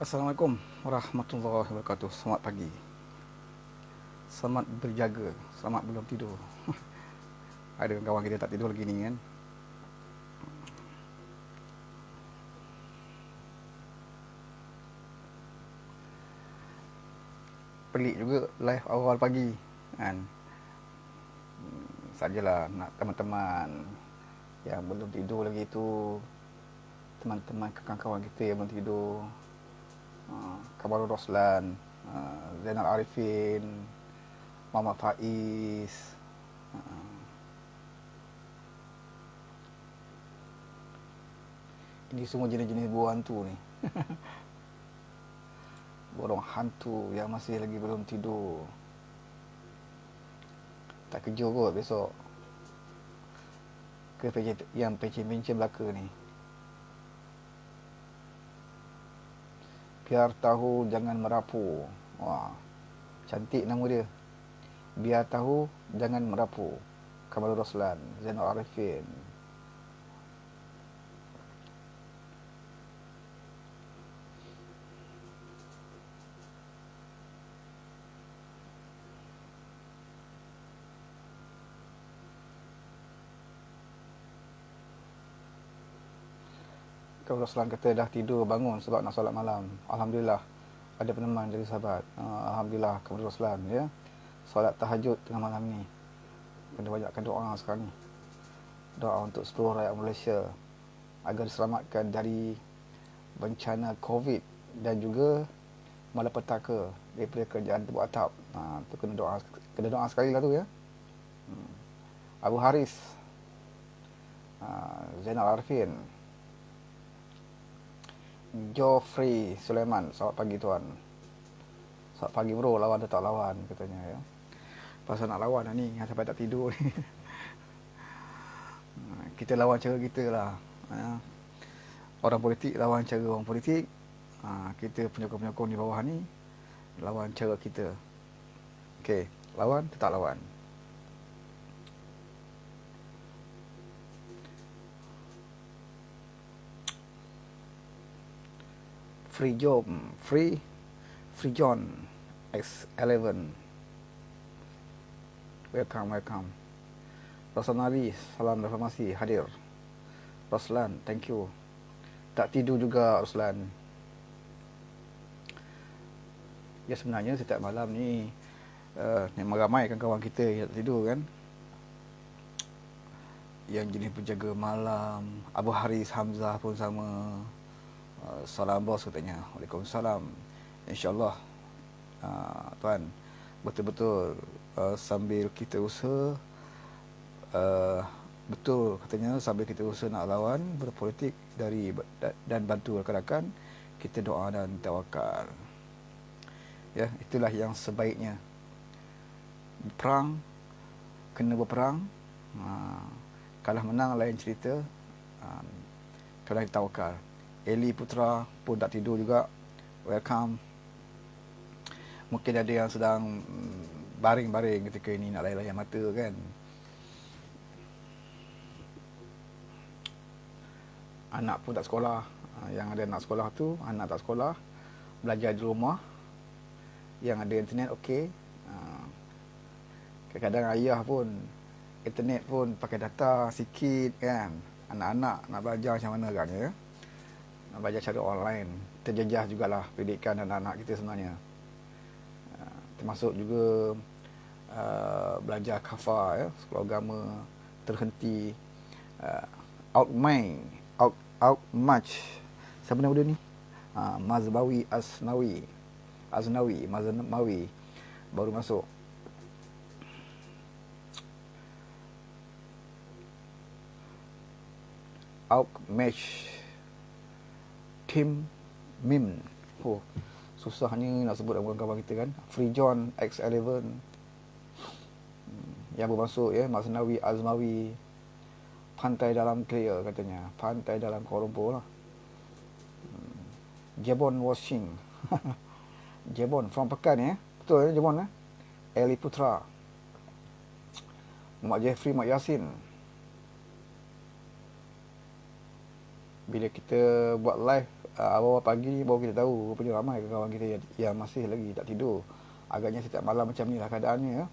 Assalamualaikum warahmatullahi wabarakatuh. Selamat pagi. Selamat berjaga. Selamat belum tidur. Ada kawan kita tak tidur lagi ni kan. Pelik juga live awal pagi kan. Sajalah nak teman-teman yang belum tidur lagi tu, teman-teman kawan-kawan kita yang belum tidur, Kamarul Roslan, Zainal Arifin, Muhammad Faiz. Ini semua jenis-jenis buah hantu ni. Borong hantu yang masih lagi belum tidur. Tak kerja kot besok. Ke yang pencen-pencen belaka ni. Biar tahu jangan merapu. Wah, cantik nama dia. Biar tahu jangan merapu. Kamarul Roslan, Zainal Arifin. Kamarul Roslan kata dah tidur bangun sebab nak solat malam. Alhamdulillah ada peneman jadi sahabat. Alhamdulillah Kamarul Roslan ya. Solat tahajud tengah malam ni. Kena banyakkan doa sekarang ni. Doa untuk seluruh rakyat Malaysia agar diselamatkan dari bencana COVID dan juga malapetaka daripada kerajaan tebuk atap. Tu kena doa sekali lah tu ya. Abu Haris, Zainal Arifin, Geoffrey Sulaiman, selamat pagi tuan. Selamat pagi bro, lawan atau tak lawan katanya ya. Pasal nak lawan lah ni, sampai tak tidur ni. Kita lawan cara kita lah. Orang politik lawan cara orang politik. Kita penyokong-penyokong di bawah ni lawan cara kita. Okey, lawan tetap lawan. Free job, free John X11. Welcome. Roslan Ali, salam reformasi hadir. Roslan, thank you. Tak tidur juga Roslan. Ya sebenarnya setiap malam ni memang ramai kawan-kawan kita yang tak tidur kan. Yang jenis penjaga malam, Abu Haris Hamzah pun sama. Salam bos katanya. Waalaikumsalam. InsyaAllah tuan, betul-betul sambil kita usaha, betul katanya, sambil kita usaha nak lawan berpolitik dan bantu rakan-rakan, kita doa dan tawakal. Ya, itulah yang sebaiknya. Perang, kena berperang. Kalah menang lain cerita. Kalah tawakal. Eli Putra pun tak tidur juga. Welcome. Mungkin ada yang sedang baring-baring ketika ini nak layan-layan mata kan. Anak pun tak sekolah. Yang ada anak sekolah tu, anak tak sekolah, belajar di rumah. Yang ada internet okey. Kadang-kadang ayah pun internet pun pakai data sikit kan. Anak-anak nak belajar macam mana kan ya. Nak belajar cara online. Terjejah jugalah pendidikan anak-anak kita sebenarnya. Termasuk juga belajar kafar ya, sekolah agama terhenti. Outmatch. Siapa nama dia ni? Mazbawi Maznawi baru masuk. Outmatch Tim Mim. Susahnya nak sebut kawan-kawan kita kan. Free John X11 yang bermasuk ya, Maznawi Azmawi. Pantai dalam clear katanya. Pantai dalam Kuala Lumpur lah. Jebon Washing. Jebon from Pekan ya. Betul ya Jebon ya. Eli Putra. Mak Jeffrey, Mak Yasin. Bila kita buat live awal pagi baru kita tahu rupanya ramai kawan kita yang masih lagi tak tidur. Agaknya setiap malam macam ni lah keadaannya ya.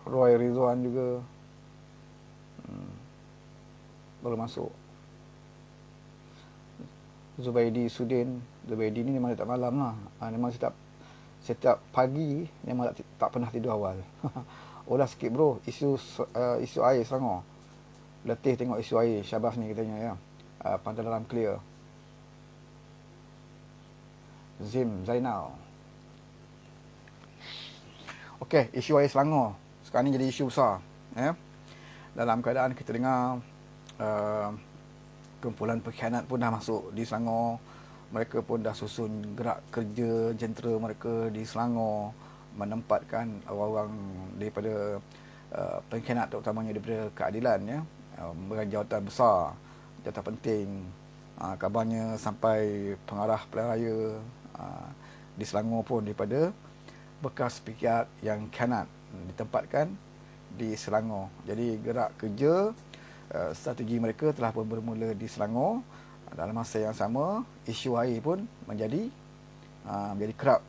Roy Rizwan juga baru masuk. Zubaidi Sudin. Zubaidi ni memang tak malam lah. Memang setiap pagi memang tak pernah tidur awal. Ulas sikit bro, isu air Selangor. Letih tengok isu air Syabas ni katanya ya. Pantai dalam clear. Zim Zainal. Okey, isu air Selangor sekarang ni jadi isu besar ya. Dalam keadaan kita dengar kumpulan pengkhianat pun dah masuk di Selangor. Mereka pun dah susun gerak kerja jentera mereka di Selangor, menempatkan orang-orang daripada pengkhianat, terutamanya daripada keadilan ya, jawatan besar, jawatan penting. Kabarnya sampai pengarah pilihan raya di Selangor pun daripada bekas pihak yang khianat ditempatkan di Selangor. Jadi gerak kerja strategi mereka telah pun bermula di Selangor. Dalam masa yang sama, isu air pun menjadi kerap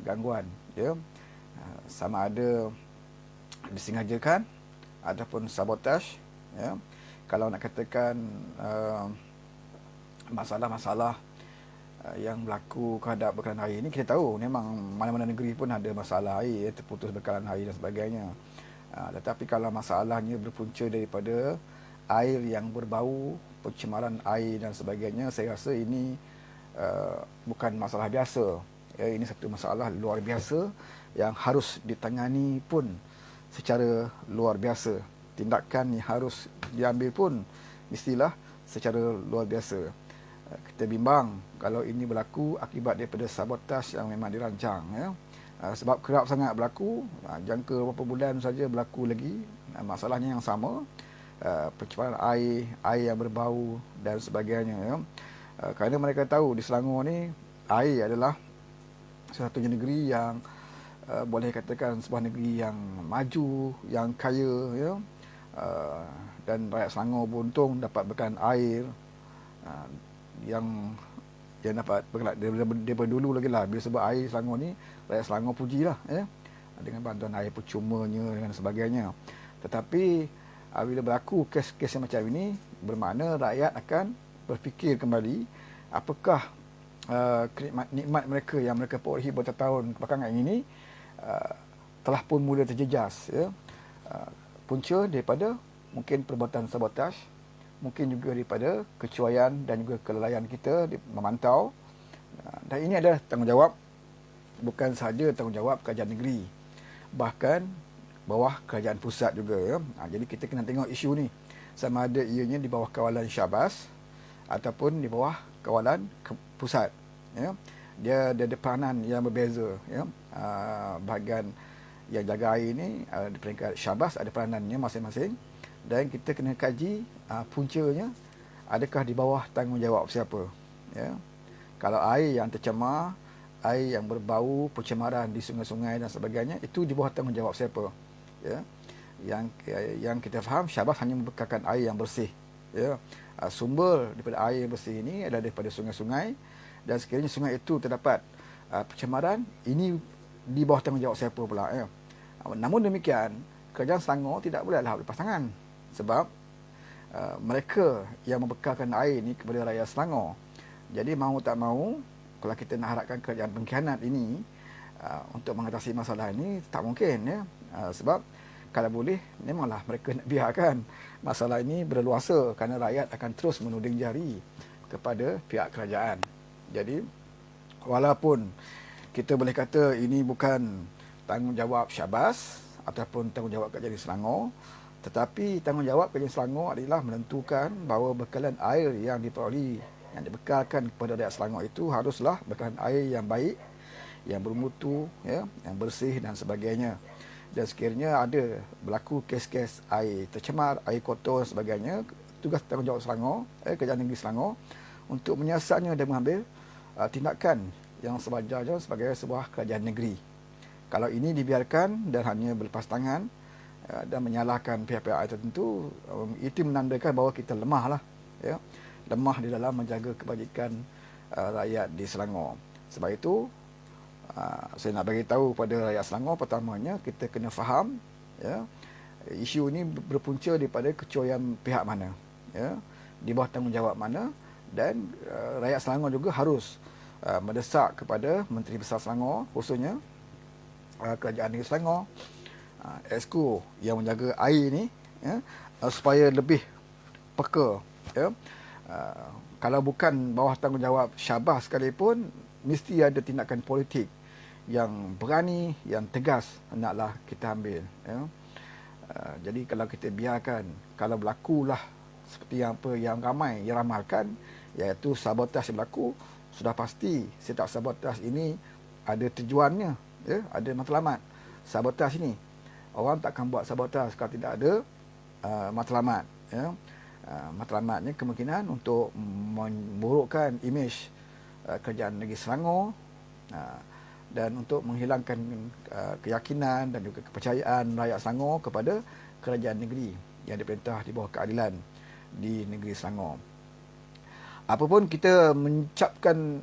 gangguan ya. Sama ada disengajakan ataupun sabotaj ya. Kalau nak katakan masalah-masalah yang berlaku kehadap bekalan air ini, kita tahu memang mana-mana negeri pun ada masalah air, terputus bekalan air dan sebagainya. Tetapi kalau masalahnya berpunca daripada air yang berbau, pencemaran air dan sebagainya, saya rasa ini bukan masalah biasa ya. Ini satu masalah luar biasa yang harus ditangani pun secara luar biasa. Tindakan yang harus diambil pun mestilah secara luar biasa. Kita bimbang kalau ini berlaku akibat daripada sabotaj yang memang dirancang ya. Sebab kerap sangat berlaku, jangka beberapa bulan saja berlaku lagi masalahnya yang sama, pencemaran air yang berbau dan sebagainya ya. Kerana mereka tahu di Selangor ni air adalah satu negeri yang boleh katakan sebuah negeri yang maju, yang kaya ya. Dan rakyat Selangor beruntung dapat bekalan air yang dapat daripada dulu lagi lah. Bila sebut air Selangor ni, rakyat Selangor pujilah ya, dengan bantuan air percumanya dan sebagainya. Tetapi bila berlaku kes-kes yang macam ini, bermakna rakyat akan berfikir kembali apakah nikmat mereka yang mereka perolehi bertahun belakangan ini telah pun mula terjejas ya. Punca daripada mungkin perbuatan sabotaj, mungkin juga daripada kecuaian dan juga kelalaian kita memantau. Dan ini adalah tanggungjawab, bukan sahaja tanggungjawab kerajaan negeri, bahkan bawah kerajaan pusat juga ya. Jadi kita kena tengok isu ni sama ada ianya di bawah kawalan Syabas ataupun di bawah kawalan pusat ya. Dia ada peranan yang berbeza ya. Bahagian yang jaga air ni di peringkat Syabas ada peranannya masing-masing, dan kita kena kaji puncanya adakah di bawah tanggungjawab siapa ya. Kalau air yang tercemar, air yang berbau, pencemaran di sungai-sungai dan sebagainya, itu di bawah tanggungjawab siapa ya. Yang kita faham, Syabas hanya membekalkan air yang bersih ya. Sumber daripada air yang bersih ini adalah daripada sungai-sungai, dan sekiranya sungai itu terdapat pencemaran, ini di bawah tanggungjawab siapa pula ya. Namun demikian, kerajaan Selangor tidak bolehlah lepas tangan, sebab mereka yang membekalkan air ini kepada rakyat Selangor. Jadi mahu tak mahu, kalau kita nak harapkan kerajaan pengkhianat ini untuk mengatasi masalah ini, tak mungkin ya. Sebab kalau boleh, memanglah mereka nak biarkan masalah ini berleluasa, kerana rakyat akan terus menuding jari kepada pihak kerajaan. Jadi walaupun kita boleh kata ini bukan tanggungjawab Syabas ataupun tanggungjawab kerajaan Selangor, tetapi tanggungjawab kerajaan Selangor adalah menentukan bahawa bekalan air yang diperoleh, yang dibekalkan kepada rakyat Selangor itu haruslah bekalan air yang baik, yang bermutu ya, yang bersih dan sebagainya. Dan sekiranya ada berlaku kes-kes air tercemar, air kotor dan sebagainya, tugas tanggungjawab Selangor, kerajaan negeri Selangor untuk menyiasatnya dan mengambil tindakan yang sewajarnya sebagai sebuah kerajaan negeri. Kalau ini dibiarkan dan hanya berlepas tangan, dan menyalahkan pihak-pihak tertentu, itu menandakan bahawa kita lemah lah, ya, lemah di dalam menjaga kebajikan rakyat di Selangor. Sebab itu saya nak bagi tahu pada rakyat Selangor, pertamanya kita kena faham, ya, isu ini berpunca daripada kecurian pihak mana, ya, di bawah tanggungjawab mana, dan rakyat Selangor juga harus mendesak kepada Menteri Besar Selangor, khususnya Kerajaan Negeri Selangor, Exco yang menjaga air ni, ya, supaya lebih peka, ya. Kalau bukan bawah tanggungjawab Syabas sekalipun, mesti ada tindakan politik yang berani, yang tegas hendaklah kita ambil, ya. Jadi kalau kita biarkan, kalau berlakulah seperti apa yang ramai yang ramalkan, iaitu sabotaj berlaku, sudah pasti setiap sabotaj ini ada tujuannya, ya, ada matlamat. Sabotaj ini, orang takkan buat sabotaj kalau tidak ada matlamat, ya. Matlamatnya kemungkinan untuk memburukkan imej Kerajaan Negeri Selangor, dan untuk menghilangkan keyakinan dan juga kepercayaan rakyat Selangor kepada kerajaan negeri yang diperintah di bawah keadilan di negeri Selangor. Apapun kita mengucapkan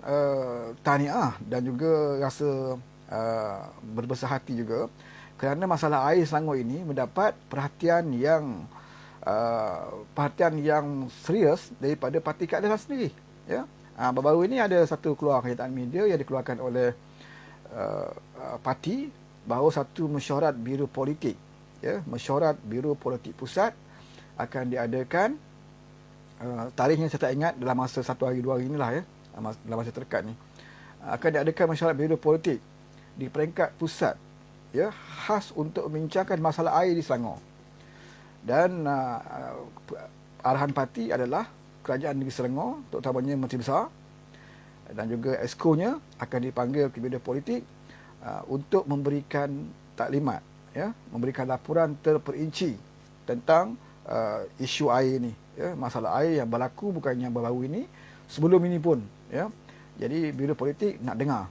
tahniah dan juga rasa berbesar hati juga kerana masalah air Selangor ini mendapat perhatian yang serius daripada Parti Keadilan sendiri, ya. Baru-baru ini ada satu keluar kenyataan media yang dikeluarkan oleh parti bahawa satu mesyuarat Biro Politik, ya, mesyuarat Biro Politik Pusat akan diadakan, tarikhnya saya tak ingat, dalam masa 1 hari 2 hari inilah, ya, dalam masa terdekat ni akan diadakan mesyuarat Biro Politik di peringkat pusat, ya, khas untuk membincangkan masalah air di Selangor. Dan arahan parti adalah Kerajaan Negeri Selangor, terutamanya Menteri Besar dan juga Exco-nya akan dipanggil ke Biro Politik untuk memberikan taklimat, ya, memberikan laporan terperinci tentang isu air ini, ya, masalah air yang berlaku bukannya baru-baru ini, sebelum ini pun, ya. Jadi Biro Politik nak dengar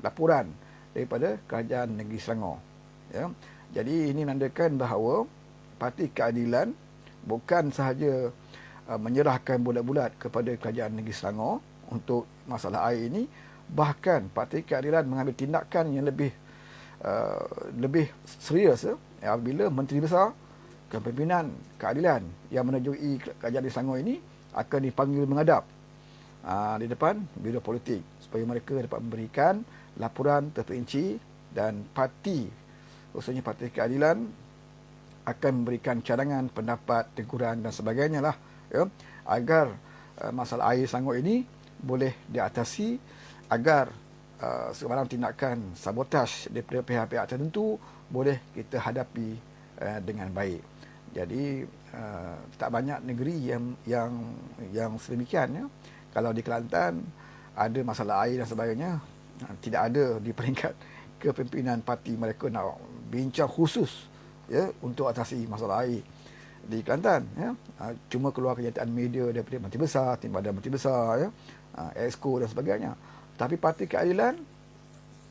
laporan daripada Kerajaan Negeri Selangor, ya. Jadi ini menandakan bahawa Parti Keadilan bukan sahaja menyerahkan bulat-bulat kepada Kerajaan Negeri Selangor untuk masalah air ini, bahkan Parti Keadilan mengambil tindakan yang lebih serius, ya, apabila Menteri Besar Kepimpinan Keadilan yang menunjuki Kerajaan di Selangor ini akan dipanggil menghadap di depan Biro Politik supaya mereka dapat memberikan laporan terperinci, dan parti, khususnya Parti Keadilan, akan memberikan cadangan, pendapat, teguran dan sebagainya lah, ya, agar masalah air Selangor ini boleh diatasi, agar sebarang tindakan sabotaj daripada pihak-pihak tertentu boleh kita hadapi dengan baik. Jadi tak banyak negeri yang sedemikian, ya. Kalau di Kelantan ada masalah air dan sebagainya, tidak ada di peringkat kepimpinan parti mereka nak bincang khusus, ya, untuk atasi masalah air di Kelantan, ya. Cuma keluar kenyataan media daripada Menteri Besar, timbalan Menteri Besar, ya, Exco dan sebagainya. Tapi Parti Keadilan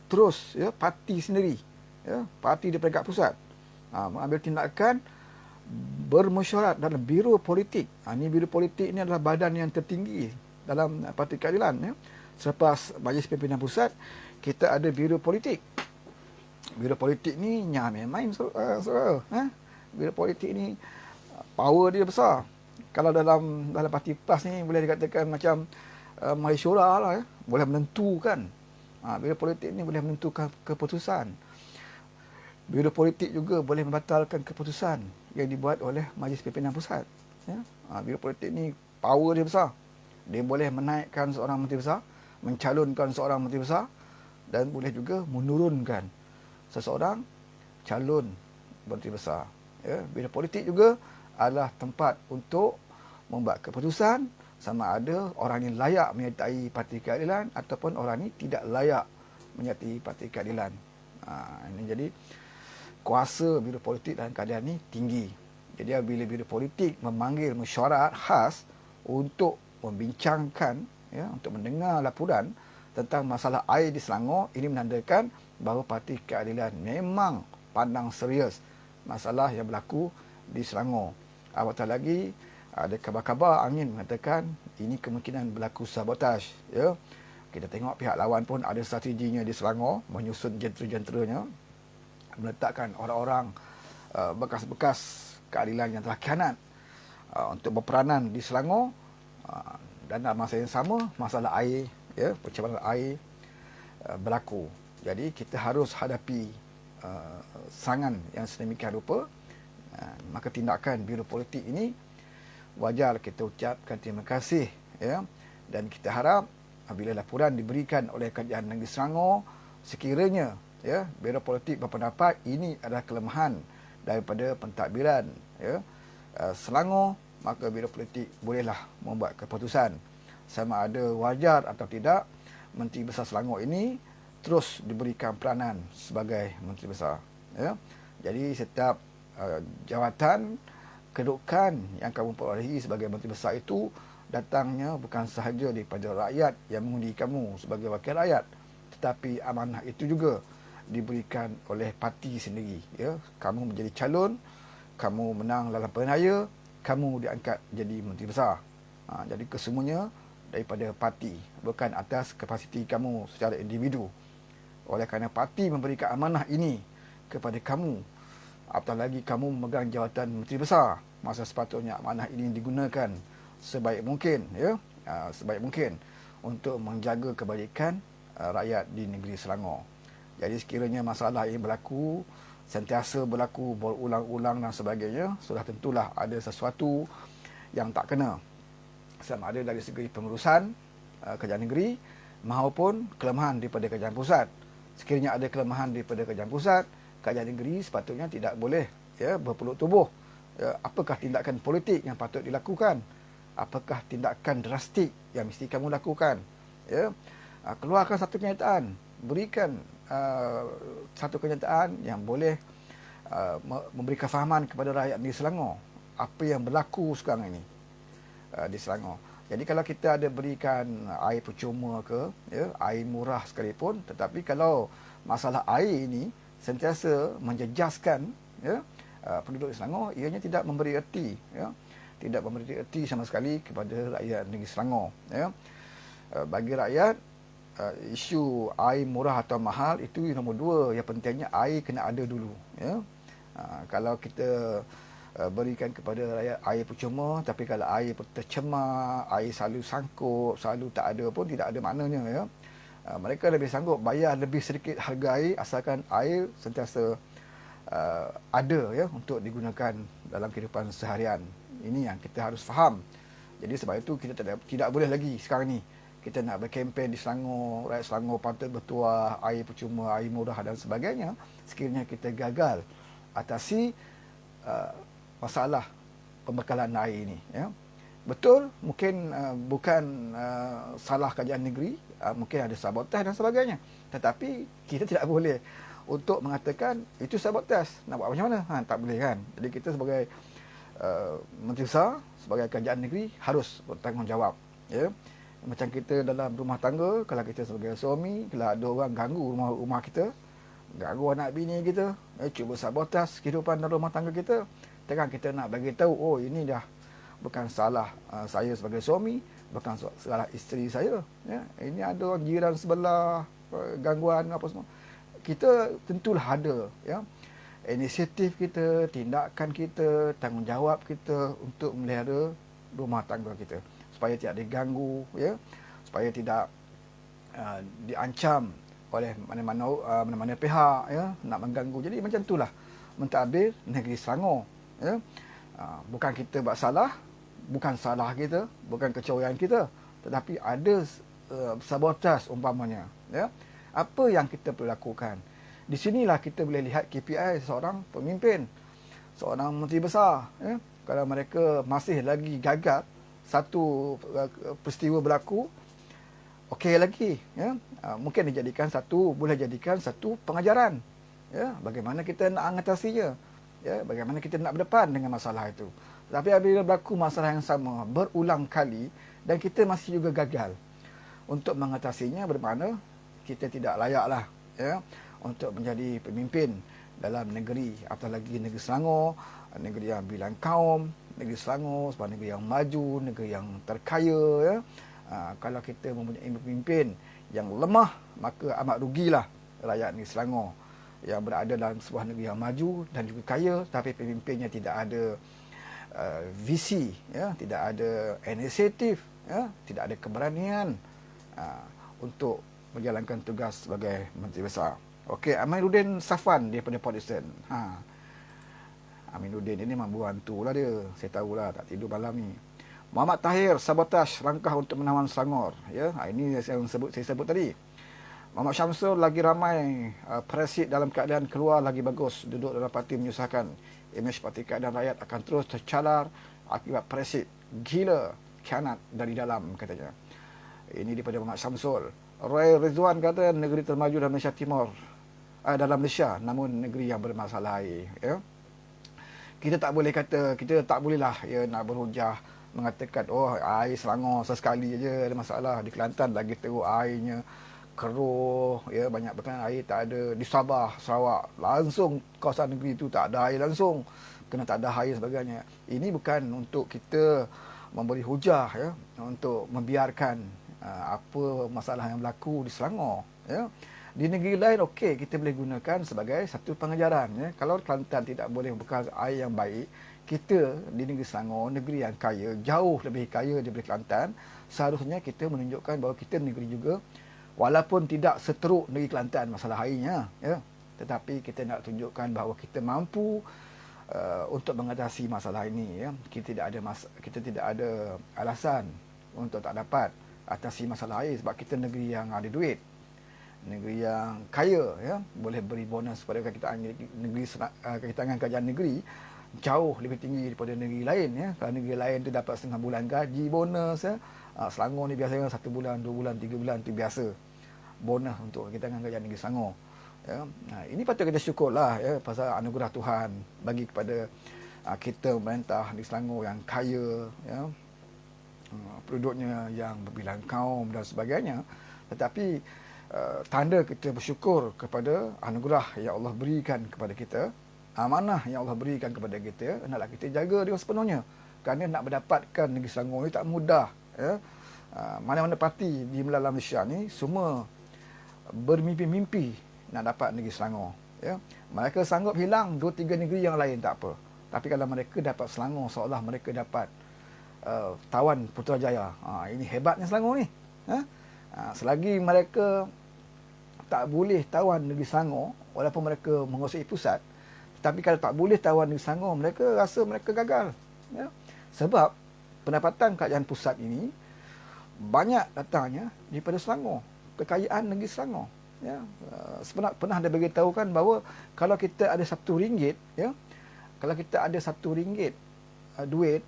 terus, ya, parti sendiri, ya, parti di peringkat pusat mengambil tindakan bermesyuarat dalam Biro Politik. Ini Biro Politik ini adalah badan yang tertinggi dalam Parti Keadilan, ya. Selepas Majlis Pimpinan Pusat, kita ada Biro Politik. Biro Politik ni jangan main-main, saudara. Biro Politik ni power dia besar. Kalau dalam Parti PAS ni boleh dikatakan macam Malaysia lah, ya. Boleh menentukan. Biro Politik ni boleh menentukan keputusan. Biro Politik juga boleh membatalkan keputusan yang dibuat oleh Majlis Pimpinan Pusat, ya. Biro Politik ni power dia besar. Dia boleh menaikkan seorang Menteri Besar, mencalonkan seorang Menteri Besar, dan boleh juga menurunkan seseorang calon Menteri Besar, ya. Biro Politik juga adalah tempat untuk membuat keputusan sama ada orang ini layak menyertai Parti Keadilan ataupun orang ini tidak layak menyertai Parti Keadilan. Ini jadi kuasa Biro Politik dalam keadaan ini tinggi. Jadi bila Biro Politik memanggil mesyuarat khas untuk membincangkan, ya, untuk mendengar laporan tentang masalah air di Selangor, ini menandakan bahawa Parti Keadilan memang pandang serius masalah yang berlaku di Selangor. Apatah lagi ada kabar-kabar angin mengatakan ini kemungkinan berlaku sabotaj, ya. Kita tengok pihak lawan pun ada strateginya di Selangor, menyusun jentera-jenteranya, meletakkan orang-orang bekas-bekas keadilan yang telah khianat untuk berperanan di Selangor, dan dalam masa yang sama masalah air, ya, pencemaran air berlaku. Jadi kita harus hadapi serangan yang sedemikian rupa. Maka tindakan Biro Politik ini wajar kita ucapkan terima kasih, ya, dan kita harap apabila laporan diberikan oleh Kerajaan Negeri Selangor, sekiranya, ya, Biro Politik berpendapat ini adalah kelemahan daripada pentadbiran, ya, Selangor, maka Biro Politik bolehlah membuat keputusan sama ada wajar atau tidak Menteri Besar Selangor ini terus diberikan peranan sebagai Menteri Besar, ya. Jadi setiap jawatan kedudukan yang kamu perolehi sebagai Menteri Besar itu datangnya bukan sahaja daripada rakyat yang mengundi kamu sebagai wakil rakyat, tetapi amanah itu juga diberikan oleh parti sendiri, ya. Kamu menjadi calon, kamu menang dalam pilihan raya, kamu diangkat jadi Menteri Besar. Jadi kesemuanya daripada parti, bukan atas kapasiti kamu secara individu. Oleh kerana parti memberikan amanah ini kepada kamu, apatah lagi kamu memegang jawatan Menteri Besar, masa sepatutnya amanah ini digunakan sebaik mungkin, ya, sebaik mungkin untuk menjaga kebaikan rakyat di negeri Selangor. Jadi sekiranya masalah ini berlaku, sentiasa berlaku berulang-ulang dan sebagainya, sudah tentulah ada sesuatu yang tak kena, sama ada dari segi pengurusan kerajaan negeri maupun kelemahan daripada kerajaan pusat. Sekiranya ada kelemahan daripada kerajaan pusat, kerajaan negeri sepatutnya tidak boleh, ya, berpeluk tubuh. Ya, apakah tindakan politik yang patut dilakukan? Apakah tindakan drastik yang mesti kamu lakukan? Ya, keluarkan satu kenyataan, berikan satu kenyataan yang boleh memberi kefahaman kepada rakyat di Selangor apa yang berlaku sekarang ini di Selangor. Jadi kalau kita ada berikan air percuma ke, ya, air murah sekalipun, tetapi kalau masalah air ini sentiasa menjejaskan, ya, penduduk di Selangor, ianya tidak memberi erti, ya, tidak memberi erti sama sekali kepada rakyat negeri Selangor, ya. Bagi rakyat, isu air murah atau mahal itu nombor dua. Yang pentingnya air kena ada dulu, ya. Kalau kita berikan kepada rakyat air percuma, tapi kalau air tercemar, air selalu sangkut, selalu tak ada pun, tidak ada maknanya, ya. Mereka lebih sanggup bayar lebih sedikit harga air asalkan air sentiasa ada, ya, untuk digunakan dalam kehidupan seharian. Ini yang kita harus faham. Jadi sebab itu kita tidak boleh lagi sekarang ni kita nak berkempen di Selangor, rakyat Selangor patut bertuah air percuma, air murah dan sebagainya, sekiranya kita gagal atasi masalah pembekalan air ini, ya. Betul, mungkin bukan salah kerajaan negeri, mungkin ada sabotaj dan sebagainya, tetapi kita tidak boleh untuk mengatakan itu sabotaj. Nak buat macam mana? Tak boleh, kan. Jadi kita sebagai Menteri Besar, sebagai kerajaan negeri harus bertanggungjawab, ya. Macam kita dalam rumah tangga, kalau kita sebagai suami, kalau ada orang ganggu rumah kita, ganggu anak bini kita, cuba sabotaj kehidupan dalam rumah tangga kita, tekan kita nak bagi tahu, oh ini dah bukan salah saya sebagai suami, bukan salah isteri saya, ya. Ini ada orang jiran sebelah, gangguan apa semua. Kita tentulah ada, ya, inisiatif kita, tindakan kita, tanggungjawab kita untuk melihara rumah tangga kita supaya tidak diganggu, ya, supaya tidak diancam oleh mana-mana pihak, ya, nak mengganggu. Jadi macam itulah mentadbir negeri Selangor, ya. Bukan kita buat salah, bukan salah kita, bukan kecurian kita, tetapi ada sabotaj umpamanya, ya. Apa yang kita perlu lakukan? Di sinilah kita boleh lihat KPI seorang pemimpin, seorang menteri besar, ya. Kalau mereka masih lagi gagap satu peristiwa berlaku, okey lagi, ya. Mungkin boleh jadikan satu pengajaran, ya, bagaimana kita nak mengatasinya, ya, bagaimana kita nak berdepan dengan masalah itu. Tapi apabila berlaku masalah yang sama berulang kali dan kita masih juga gagal untuk mengatasinya, bermakna kita tidak layaklah, ya, untuk menjadi pemimpin dalam negeri, atau lagi negeri Selangor, negeri yang bilang kaum, negeri Selangor sebagai negeri yang maju, negeri yang terkaya, ya. Kalau kita mempunyai pemimpin yang lemah, maka amat rugilah rakyat negeri Selangor yang berada dalam sebuah negeri yang maju dan juga kaya, tapi pemimpinnya tidak ada visi, ya, tidak ada inisiatif, ya, tidak ada keberanian untuk menjalankan tugas sebagai Menteri Besar. Okey, Aminuddin Safwan daripada Port Dickson. Aminuddin ini memang buantu lah dia. Saya tahulah, tak tidur malam ni. Muhammad Tahir, sabotaj langkah untuk menawan Selangor. Ya, ini saya sebut tadi. Muhammad Syamsul, lagi ramai presid dalam keadaan keluar lagi bagus. Duduk dalam parti menyusahkan. Imej parti keadaan rakyat akan terus tercalar akibat presid gila, khianat dari dalam, katanya. Ini daripada Muhammad Syamsul. Roy Rizwan kata negeri termaju dalam Malaysia Timur, dalam Malaysia, namun negeri yang bermasalah air. Ya. Kita tak boleh kata, kita tak bolehlah, ya, nak berhujah mengatakan air Selangor sesekali aja ada masalah. Di Kelantan lagi teruk airnya, keruh, ya, banyak bahkan air tak ada. Di Sabah, Sarawak, langsung kawasan negeri itu tak ada air langsung, kena tak ada air sebagainya. Ini bukan untuk kita memberi hujah, ya, untuk membiarkan apa masalah yang berlaku di Selangor, ya. Di negeri lain okey, kita boleh gunakan sebagai satu pengajaran, ya. Kalau Kelantan tidak boleh bekal air yang baik, kita di negeri Selangor, negeri yang kaya, jauh lebih kaya daripada Kelantan, seharusnya kita menunjukkan bahawa kita negeri juga, walaupun tidak seteruk negeri Kelantan masalah airnya, ya, tetapi kita nak tunjukkan bahawa kita mampu untuk mengatasi masalah ini, ya. Kita tidak ada alasan untuk tak dapat atasi masalah air, sebab kita negeri yang ada duit, negeri yang kaya, ya, boleh beri bonus pada kakitangan kerajaan negeri jauh lebih tinggi daripada negeri lain, ya. Kalau negeri lain tu dapat setengah bulan gaji bonus, ya. Selangor ni biasanya 1 bulan, 2 bulan, 3 bulan tu biasa bonus untuk kakitangan kerajaan negeri Selangor, ya. Ini patut kita syukurlah, ya, pasal anugerah Tuhan bagi kepada kita pemerintah di Selangor yang kaya, ya, penduduknya yang berbilang kaum dan sebagainya. Tetapi tanda kita bersyukur kepada anugerah yang Allah berikan kepada kita, amanah yang Allah berikan kepada kita, hendaklah kita jaga dia sepenuhnya. Kerana nak mendapatkan negeri Selangor ni tak mudah, ya. Mana-mana parti di dalam Malaysia ni semua bermimpi-mimpi nak dapat negeri Selangor, ya. Mereka sanggup hilang 2-3 negeri yang lain tak apa, tapi kalau mereka dapat Selangor, seolah mereka dapat tawan Putrajaya. Ini hebatnya Selangor ni, ha? Selagi mereka tak boleh tawan negeri Selangor, walaupun mereka menguasai pusat, tapi kalau tak boleh tawan negeri Selangor, mereka rasa mereka gagal, ya? Sebab pendapatan kerajaan pusat ini banyak datangnya daripada Selangor, kekayaan negeri Selangor, ya. Pernah ada beritahukan bahawa kalau kita ada RM1, ya, kalau kita ada RM1 duit,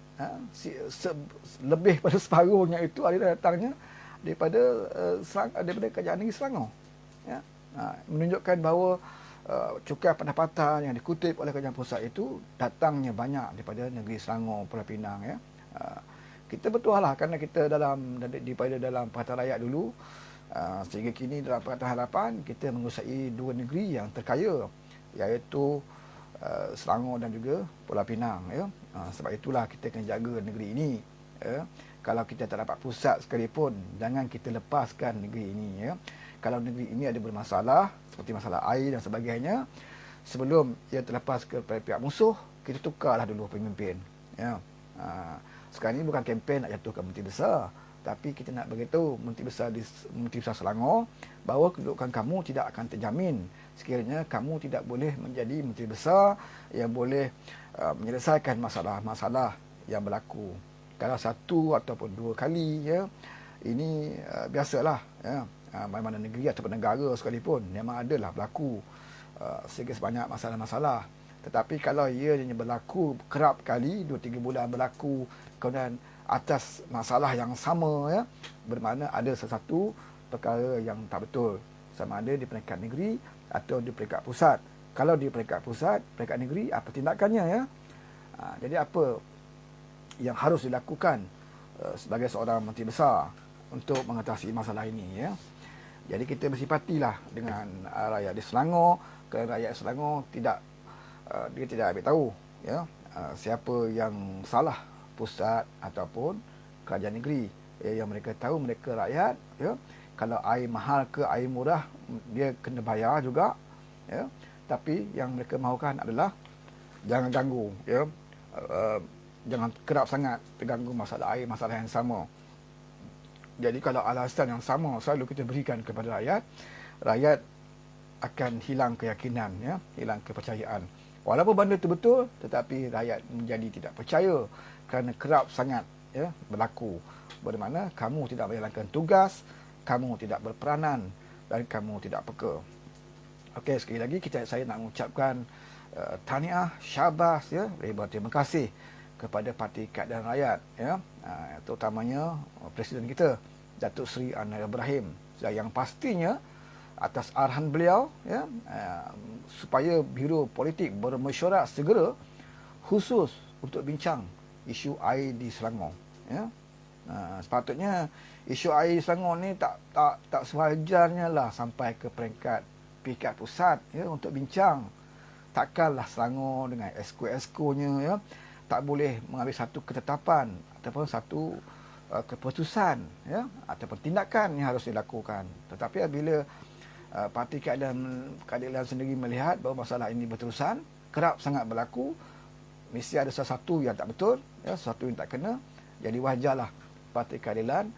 lebih pada separuhnya itu ada datangnya daripada kerajaan negeri Selangor, ya. Menunjukkan bahawa cukai pendapatan yang dikutip oleh kerajaan pusat itu datangnya banyak daripada negeri Selangor, Pulau Pinang, ya. Kita betul lah, kerana kita daripada dalam Pakatan Rakyat dulu, sehingga kini dalam Pakatan Harapan kita menguasai 2 negeri yang terkaya, iaitu Selangor dan juga Pulau Pinang, ya. Sebab itulah kita kena jaga negeri ini, ya. Kalau kita tak dapat pusat sekalipun, jangan kita lepaskan negeri ini, ya. Kalau negeri ini ada bermasalah, seperti masalah air dan sebagainya, sebelum ia terlepas kepada pihak musuh, kita tukarlah dulu pemimpin, ya. Sekarang ini bukan kempen nak jatuhkan Menteri Besar, tapi kita nak beritahu Menteri Besar Selangor bahawa kedudukan kamu tidak akan terjamin sekiranya kamu tidak boleh menjadi Menteri Besar yang boleh menyelesaikan masalah-masalah yang berlaku. Kalau 1 ataupun 2 kali, ya, ini biasalah, ya. Mana-mana negeri ataupun negara sekalipun memang adalah berlaku sebanyak masalah-masalah. Tetapi kalau ia hanya berlaku kerap kali, 2-3 bulan berlaku, kemudian atas masalah yang sama, ya, bermakna ada sesuatu perkara yang tak betul, sama ada di peringkat negeri atau di peringkat pusat. Kalau di peringkat pusat, peringkat negeri, apa tindakannya, ya. Jadi apa yang harus dilakukan sebagai seorang Menteri Besar untuk mengatasi masalah ini, ya. Jadi kita bersipatilah dengan rakyat di Selangor, kerana rakyat Selangor dia tidak ambil tahu ya siapa yang salah, pusat ataupun kerajaan negeri. Yang mereka tahu, mereka rakyat ya, kalau air mahal ke air murah dia kena bayar juga ya. Tapi yang mereka mahukan adalah jangan ganggu ya, jangan kerap sangat terganggu masalah air, masalah yang sama. Jadi kalau alasan yang sama selalu kita berikan kepada rakyat, rakyat akan hilang keyakinan ya, hilang kepercayaan. Walaupun benda itu betul, tetapi rakyat menjadi tidak percaya kerana kerap sangat ya berlaku. Bermakna kamu tidak menjalankan tugas, kamu tidak berperanan dan kamu tidak peka. Okey, sekali lagi saya nak mengucapkan tahniah, syabas ya, ribuan terima kasih kepada Parti Keadilan Rakyat ya, terutamanya Presiden kita Datuk Seri Anwar Ibrahim, yang pastinya atas arahan beliau ya, supaya Biro Politik bermesyuarat segera khusus untuk bincang isu air di Selangor ya. Sepatutnya isu air di Selangor ni tak sewajarnya lah sampai ke peringkat PKAD pusat ya untuk bincang. Takkanlah Selangor dengan esko-eskonya ya tak boleh mengambil satu ketetapan ataupun satu keputusan ya ataupun tindakan yang harus dilakukan. Tetapi apabila Parti Keadilan sendiri melihat bahawa masalah ini berterusan, kerap sangat berlaku, mesti ada sesuatu yang tak betul ya, sesuatu yang tak kena. Jadi wajarlah Parti Keadilan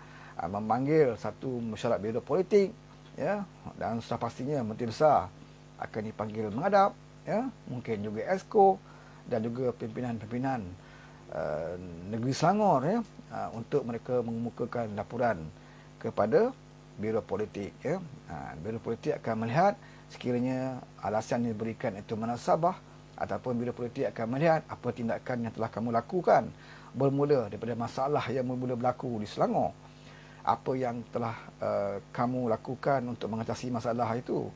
memanggil satu mesyuarat biro politik ya, dan sudah pastinya Menteri Besar akan dipanggil menghadap ya, mungkin juga Esko dan juga pimpinan-pimpinan negeri Selangor ya, untuk mereka mengemukakan laporan kepada Biro Politik ya. Biro Politik akan melihat sekiranya alasan yang diberikan itu munasabah, ataupun Biro Politik akan melihat apa tindakan yang telah kamu lakukan bermula daripada masalah yang bermula berlaku di Selangor. Apa yang telah kamu lakukan untuk mengatasi masalah itu.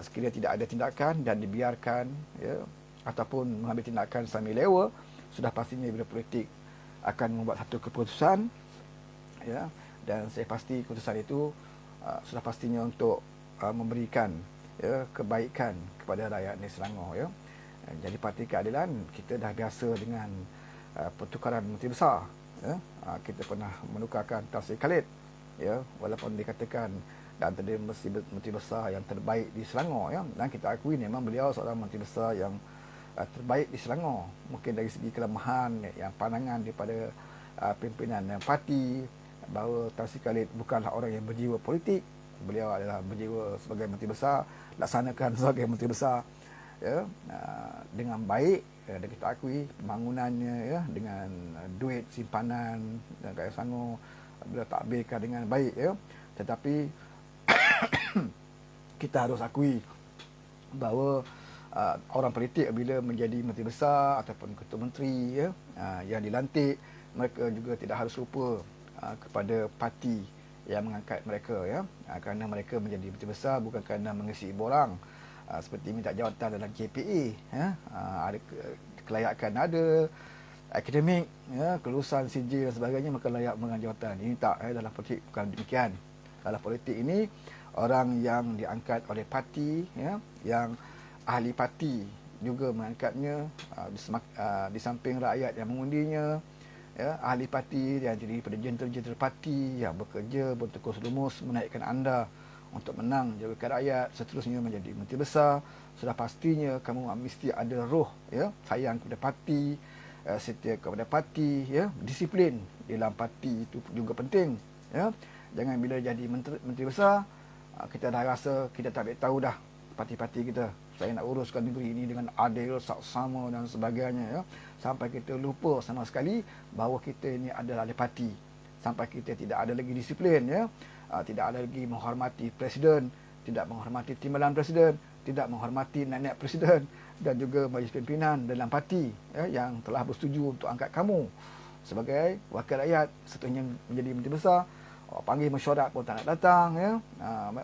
Sekiranya tidak ada tindakan dan dibiarkan ya, ataupun mengambil tindakan sambil lewa, sudah pastinya Biro Politik akan membuat satu keputusan ya, dan saya pasti keputusan itu sudah pastinya untuk memberikan ya kebaikan kepada rakyat di Selangor ya. Jadi Parti Keadilan kita dah biasa dengan pertukaran menteri besar ya. Kita pernah menukarkan Tan Sri Khalid ya, walaupun dikatakan dan antara menteri besar yang terbaik di Selangor ya, dan kita akui memang beliau seorang menteri besar yang terbaik di Selangor. Mungkin dari segi kelemahan yang pandangan daripada pimpinan parti bahawa Tan Sri Khalid bukanlah orang yang berjiwa politik, beliau adalah berjiwa sebagai menteri besar, laksanakan sebagai menteri besar ya, dengan baik dan kita akui pembangunannya ya, dengan duit simpanan dan rakyat Selangor beliau takbirkan dengan baik ya. Tetapi kita harus akui bahawa orang politik bila menjadi menteri besar ataupun ketua menteri ya, yang dilantik, mereka juga tidak harus lupa kepada parti yang mengangkat mereka ya, kerana mereka menjadi menteri besar bukan kerana mengisi borang seperti minta jawatan dalam KPA ya, ada kelayakan, ada akademik ya, kelulusan sijil dan sebagainya, maka layak mengambil jawatan. Ini tak ya, dalam politik bukan demikian. Dalam politik ini orang yang diangkat oleh parti ya, yang ahli parti juga mengangkatnya, di samping rakyat yang mengundinya ya, ahli parti yang terdiri daripada jentera-jentera parti yang bekerja bertekus lumus menaikkan anda untuk menang jawatan rakyat, seterusnya menjadi menteri besar. Sudah pastinya kamu mesti ada roh ya, sayang kepada parti, setia kepada parti ya, disiplin di dalam parti itu juga penting ya. Jangan bila jadi menteri besar kita dah rasa kita tak tahu dah parti-parti kita, saya nak uruskan negeri ini dengan adil, saksama dan sebagainya ya, sampai kita lupa sama sekali bahawa kita ini adalah ahli parti, sampai kita tidak ada lagi disiplin ya, tidak ada lagi menghormati presiden, tidak menghormati timbalan presiden, tidak menghormati nenek presiden dan juga majlis pimpinan dalam parti ya, yang telah bersetuju untuk angkat kamu sebagai wakil rakyat, seterusnya menjadi menteri besar. Panggil mesyuarat pun tak nak datang ya,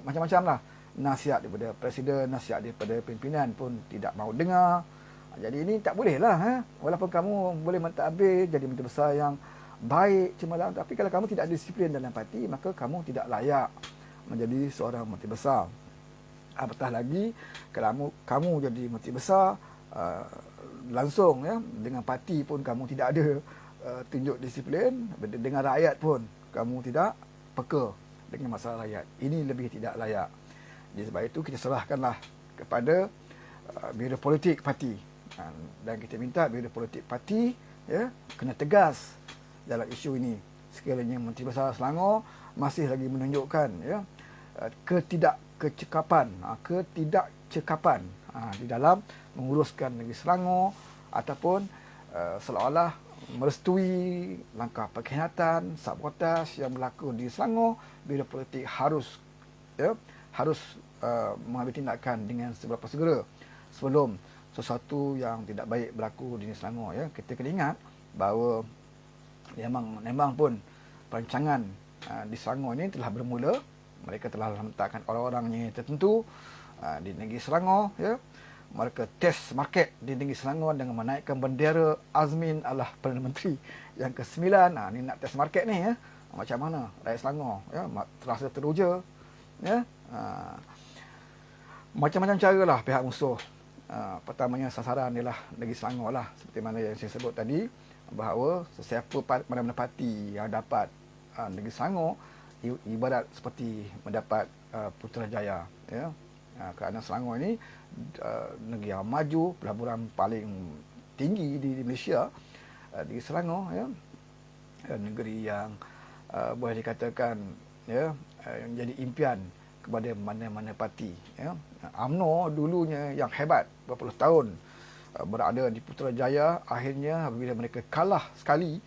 macam-macam lah. Nasihat daripada presiden, nasihat daripada pimpinan pun tidak mahu dengar. Jadi ini tak boleh lah walaupun kamu boleh mentadbir jadi menteri besar yang baik cemerlang, tapi kalau kamu tidak disiplin dalam parti, maka kamu tidak layak menjadi seorang menteri besar. Apatah lagi kalau kamu jadi menteri besar, langsung ya, dengan parti pun kamu tidak ada tunjuk disiplin, dengan rakyat pun kamu tidak peka dengan masalah rakyat. Ini lebih tidak layak. Jadi sebab itu kita serahkanlah kepada biro politik parti, dan kita minta biro politik parti ya kena tegas dalam isu ini. Sekiranya Menteri Besar Selangor masih lagi menunjukkan ya ketidakcekapan di dalam menguruskan negeri Selangor, ataupun seolah-olah merestui langkah pengkhianatan, sabotaj yang berlaku di Selangor, biro politik harus mengambil tindakan dengan seberapa segera sebelum sesuatu yang tidak baik berlaku di Selangor. Ya, kita kena ingat bahawa memang pun perancangan di Selangor ini telah bermula. Mereka telah letakkan orang-orangnya tertentu di negeri Selangor. Ya, mereka test market di negeri Selangor dengan menaikkan bendera Azmin adalah Perdana Menteri yang ke-9. Ni nak test market ni ya. Macam mana rakyat Selangor ya terasa teruja ya. Macam-macam cara lah pihak musuh. Pertamanya sasaran ialah negeri Selangor lah, seperti mana yang saya sebut tadi, bahawa sesiapa mana-mana parti yang dapat negeri Selangor ibarat seperti mendapat Putrajaya ya. Kerana Selangor ini negeri yang maju, pelaburan paling tinggi di Malaysia, di Selangor ya, negeri yang boleh dikatakan ya yang jadi impian kepada mana-mana parti ya. UMNO dulunya yang hebat berpuluh tahun berada di Putrajaya, akhirnya apabila mereka kalah sekali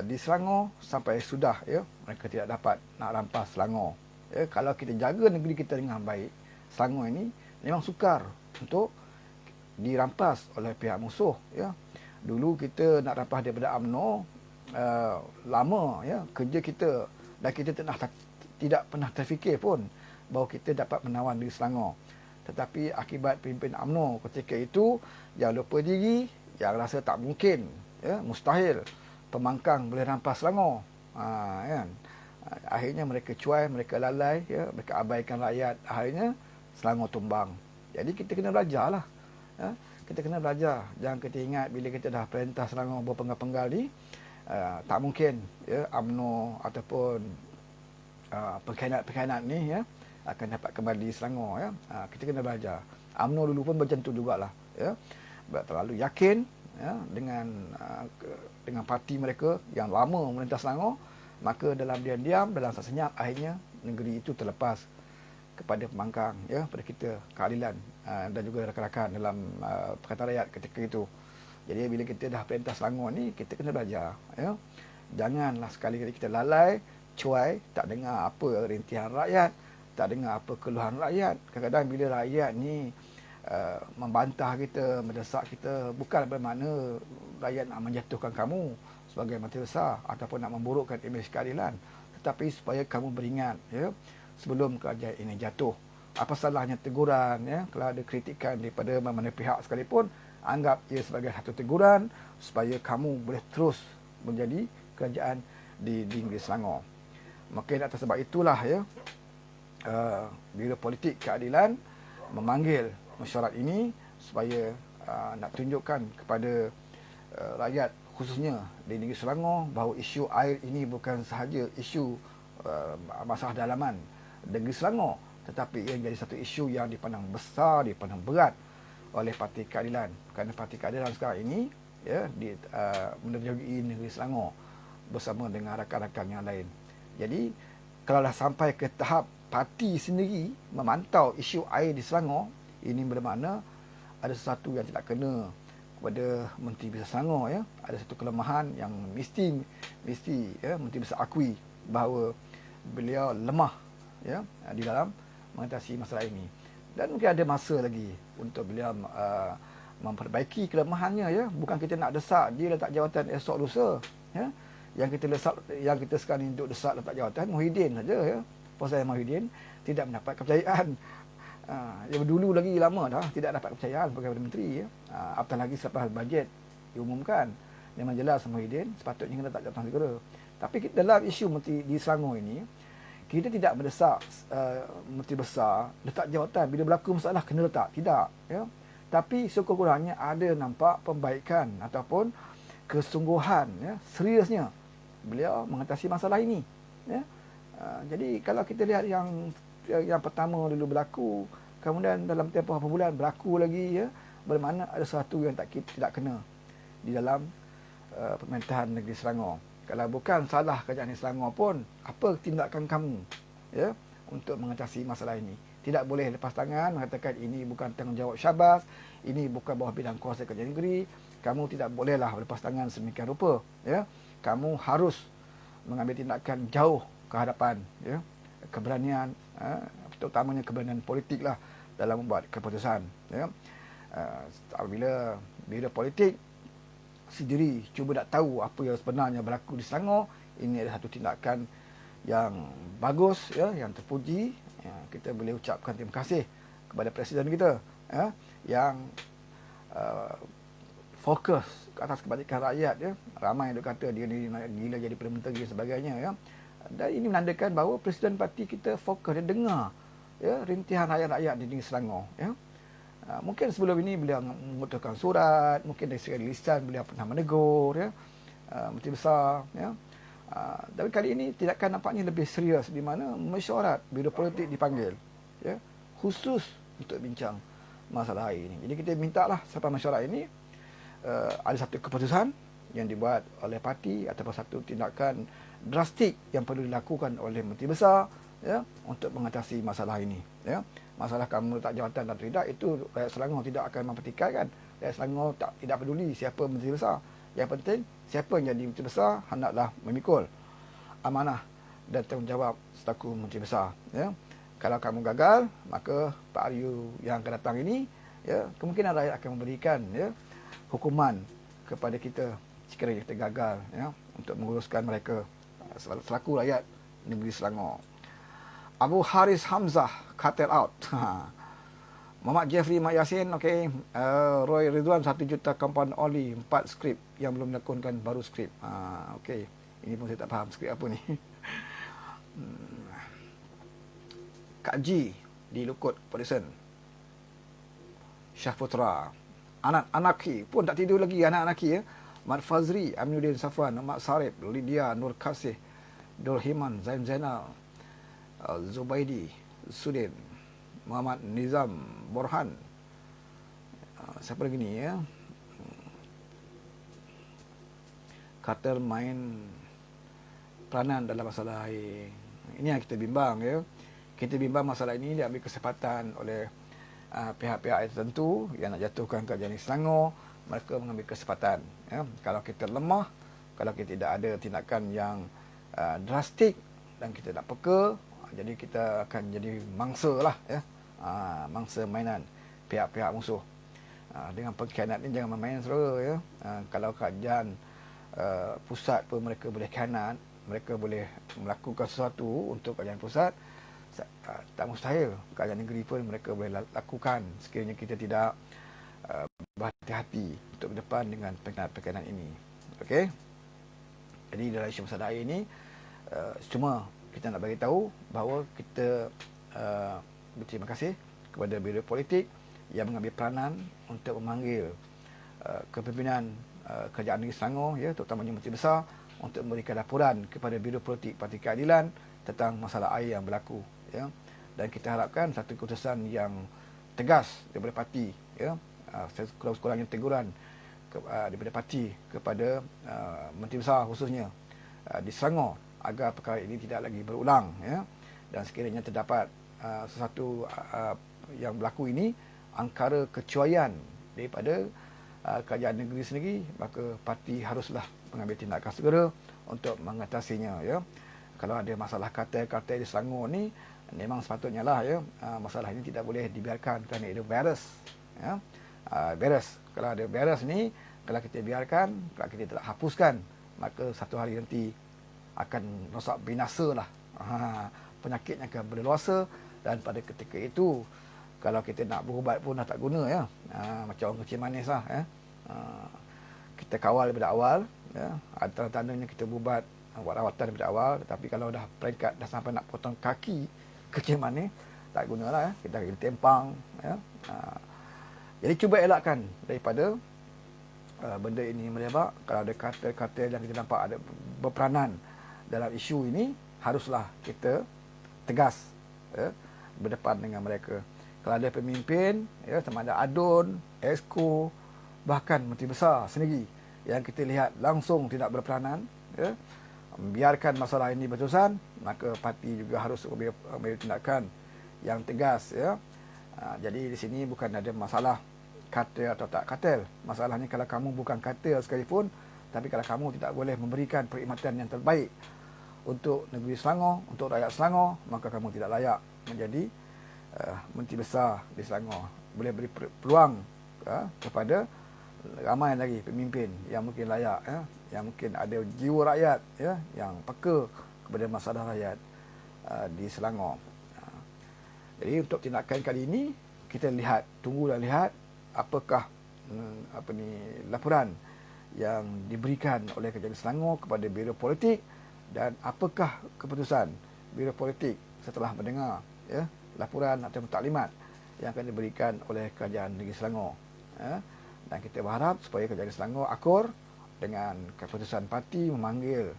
di Selangor, sampai sudah ya mereka tidak dapat nak rampas Selangor ya. Kalau kita jaga negeri kita dengan baik, Selangor ini memang sukar untuk dirampas oleh pihak musuh ya. Dulu kita nak rampas daripada UMNO lama ya kerja kita, dan kita tidak pernah terfikir pun bahawa kita dapat menawan di Selangor. Tetapi akibat pimpin UMNO ketika itu yang lupa diri, yang rasa tak mungkin ya, mustahil pembangkang boleh rampas Selangor, kan? Akhirnya mereka cuai, mereka lalai ya, mereka abaikan rakyat, akhirnya Selangor tumbang. Jadi kita kena belajar lah ya. Kita kena belajar. Jangan kita ingat bila kita dah perintah Selangor berpenggal-penggal ni, tak mungkin ya UMNO ataupun pengkhianat-pengkhianat ni ya akan dapat kembali Selangor ya. Kita kena belajar. UMNO dulu pun macam tu jugalah ya. Terlalu yakin ya dengan parti mereka yang lama memerintah Selangor, maka dalam diam-diam, dalam senyap, akhirnya negeri itu terlepas kepada pembangkang ya, pada kita keadilan dan juga rakan-rakan dalam Pakatan Rakyat ketika itu. Jadi bila kita dah perintah Selangor ni, kita kena belajar ya. Janganlah sekali-kali kita lalai, cuai, tak dengar apa rintihan rakyat, tak dengar apa keluhan rakyat. Kadang-kadang bila rakyat ni membantah kita, mendesak kita, bukan bermakna rakyat nak menjatuhkan kamu sebagai menteri besar ataupun nak memburukkan imej keadilan, tetapi supaya kamu beringat ya, sebelum kerajaan ini jatuh. Apa salahnya teguran ya, kalau ada kritikan daripada mana-mana pihak sekalipun, anggap ia sebagai satu teguran supaya kamu boleh terus menjadi kerajaan di negeri Selangor. Mungkin atas sebab itulah ya Biro Politik Keadilan memanggil mesyuarat ini supaya nak tunjukkan kepada rakyat khususnya di negeri Selangor bahawa isu air ini bukan sahaja isu masalah dalaman negeri Selangor, tetapi ia menjadi satu isu yang dipandang besar, dipandang berat oleh Parti Keadilan. Kerana Parti Keadilan sekarang ini ya menerjauhi negeri Selangor bersama dengan rakan-rakan yang lain. Jadi kalaulah sampai ke tahap parti sendiri memantau isu air di Selangor, ini bermakna ada sesuatu yang tidak kena kepada Menteri Besar Selangor ya. Ada satu kelemahan yang mesti ya Menteri Besar akui bahawa beliau lemah ya di dalam mengatasi masalah ini. Dan mungkin ada masa lagi untuk beliau memperbaiki kelemahannya ya. Bukan kita nak desak dia letak jawatan esok lusa ya. Yang kita sekarang ni duduk desak letak jawatan Muhyiddin saja ya. Pasal Muhyiddin tidak mendapat kepercayaan. Yang dulu lagi lama dah tidak dapat kepercayaan sebagai Perdana Menteri ya. Apatah lagi selepas bajet diumumkan, memang jelas Muhyiddin sepatutnya kena letak jawatan segera. Tapi dalam isu menteri di Selangor ini, Kita tidak mendesak Menteri Besar letak jawatan bila berlaku masalah kena letak, tidak, ya. Tapi sekurang-kurangnya ada nampak pembaikan ataupun kesungguhan, ya, seriusnya beliau mengatasi masalah ini, ya. Jadi kalau kita lihat yang pertama dulu berlaku, kemudian dalam tempoh beberapa bulan berlaku lagi, ya, bermakna ada sesuatu yang tidak kena di dalam pemerintahan negeri Selangor. Kalau bukan salah kerajaan Selangor pun, apa tindakan kamu, ya, untuk mengatasi masalah ini? Tidak boleh lepas tangan mengatakan ini bukan tanggungjawab Syahbaz, ini bukan bawah bidang kuasa kerajaan negeri. Kamu tidak bolehlah lepas tangan sedemikian rupa, ya. Kamu harus mengambil tindakan jauh ke hadapan, ya. Keberanian, terutamanya keberanian politik lah dalam membuat keputusan, ya. Apabila biro politik sendiri cuba nak tahu apa yang sebenarnya berlaku di Selangor, ini adalah satu tindakan yang bagus, ya, yang terpuji, ya. Kita boleh ucapkan terima kasih kepada Presiden kita, ya, yang fokus ke atas kebajikan rakyat, ya. Ramai yang kata dia ni gila jadi Perdana Menteri dan sebagainya, ya. Dan ini menandakan bahawa Presiden parti kita fokus, dia dengar, ya, rintihan rakyat-rakyat di negeri Selangor, ya. Mungkin sebelum ini beliau mengutuskan surat, mungkin dari segi lisan beliau pernah menegur, ya, Menteri Besar, ya. Tapi kali ini tindakan nampaknya lebih serius, di mana mesyuarat biro politik dipanggil, ya, khusus untuk bincang masalah air ini. Jadi kita mintalah sampai mesyuarat ini ada satu keputusan yang dibuat oleh parti ataupun satu tindakan drastik yang perlu dilakukan oleh Menteri Besar, ya, untuk mengatasi masalah ini, ya. Masalah kamu letak jawatan atau tidak, itu rakyat Selangor tidak akan mempertikaikan. Rakyat Selangor tidak peduli siapa Menteri Besar. Yang penting siapa yang jadi Menteri Besar hendaklah memikul amanah dan tanggungjawab selaku Menteri Besar, ya. Kalau kamu gagal, maka Pak Aryu yang akan datang ini, ya, kemungkinan rakyat akan memberikan, ya, hukuman kepada kita sekiranya kita gagal, ya, untuk menguruskan mereka selaku rakyat negeri Selangor. Abu Haris Hamzah, cartel out. Muhammad Jeffrey Mak Yasin, okey. Roy Ridwan 1 juta compound oli, 4 skrip yang belum dilakonkan baru skrip. Okey. Ini pun saya tak faham skrip apa ni. Kak G di Lukut Polisen. Syahputra. Anak Anaki pun tak tidur lagi, anak Anaki, ya. Mat Fazri, Aminuddin Safwan, Mak Sarip, Lydia Nur Kasih, Dul Himan, Zain Zainal, Zubaidi Sudin, Muhammad Nizam Borhan. Siapa lagi ni, ya? Kartel main peranan dalam masalah air. Ini yang kita bimbang, ya. Kita bimbang masalah ini diambil kesempatan oleh pihak-pihak tertentu yang nak jatuhkan kerajaan Selangor. Mereka mengambil kesempatan, ya. Kalau kita lemah, kalau kita tidak ada tindakan yang drastik dan kita tak peka, jadi kita akan jadi mangsa lah, ya. Mangsa mainan pihak-pihak musuh. Dengan pengkhianat ni jangan main-main, saudara, ya. Kalau kerajaan pusat pun mereka boleh khianat, mereka boleh melakukan sesuatu untuk kerajaan pusat, tak mustahil kerajaan negeri pun mereka boleh lakukan sekiranya kita tidak berhati-hati untuk berdepan dengan pengkhianat ini. Okey. Jadi dalam isu masalah air ini, cuma kita nak bagi tahu bahawa kita berterima kasih kepada biro politik yang mengambil peranan untuk memanggil kepimpinan kerajaan negeri Selangor, ya, terutamanya Menteri Besar, untuk memberikan laporan kepada biro politik Parti Keadilan tentang masalah air yang berlaku, ya. Dan kita harapkan satu keputusan yang tegas daripada parti, ya, sekurang-kurangnya teguran daripada parti kepada Menteri Besar khususnya di Selangor, agar perkara ini tidak lagi berulang, ya. Dan sekiranya terdapat sesuatu yang berlaku ini angkara kecuaian daripada kerajaan negeri sendiri, maka parti haruslah mengambil tindakan segera untuk mengatasinya, ya. Kalau ada masalah kartel-kartel di Selangor ni, memang sepatutnya lah, ya, masalah ini tidak boleh dibiarkan kerana ada virus, ya. Virus, kalau ada virus ni, kalau kita biarkan, kalau kita tidak hapuskan, maka satu hari nanti akan rosak binasa lah. Penyakitnya akan berleluasa, dan pada ketika itu kalau kita nak berubat pun dah tak guna, ya. Macam orang kecil manis lah, ya. Kita kawal daripada awal, ya. Tanda-tandanya kita berubat buat rawatan daripada awal. Tetapi kalau dah peringkat dah sampai nak potong kaki kecil mana, tak gunalah, kita kena tempang, ya. Jadi cuba elakkan daripada benda ini merebak. Kalau ada kartel-kartel yang kita nampak ada berperanan dalam isu ini, haruslah kita tegas, ya, berdepan dengan mereka. Kalau ada pemimpin, ya, sama ada ADUN, EXCO, bahkan Menteri Besar sendiri yang kita lihat langsung tidak berperanan, ya, biarkan masalah ini berterusan, maka parti juga harus ambil tindakan yang tegas, ya. Jadi di sini bukan ada masalah kartel atau tak kartel. Masalahnya kalau kamu bukan kartel sekalipun, tapi kalau kamu tidak boleh memberikan perkhidmatan yang terbaik untuk negeri Selangor, untuk rakyat Selangor, maka kamu tidak layak menjadi Menteri Besar di Selangor. Boleh beri peluang kepada ramai lagi pemimpin yang mungkin layak, ya, yang mungkin ada jiwa rakyat, ya, yang peka kepada masalah rakyat di Selangor. Jadi untuk tindakan kali ini, kita lihat, tunggulah lihat apakah laporan yang diberikan oleh Kejayaan Selangor kepada Biro Politik dan apakah keputusan Biro Politik setelah mendengar, ya, laporan atau taklimat yang akan diberikan oleh Kerajaan Negeri Selangor, ya. Dan kita berharap supaya Kerajaan Selangor akur dengan keputusan parti memanggil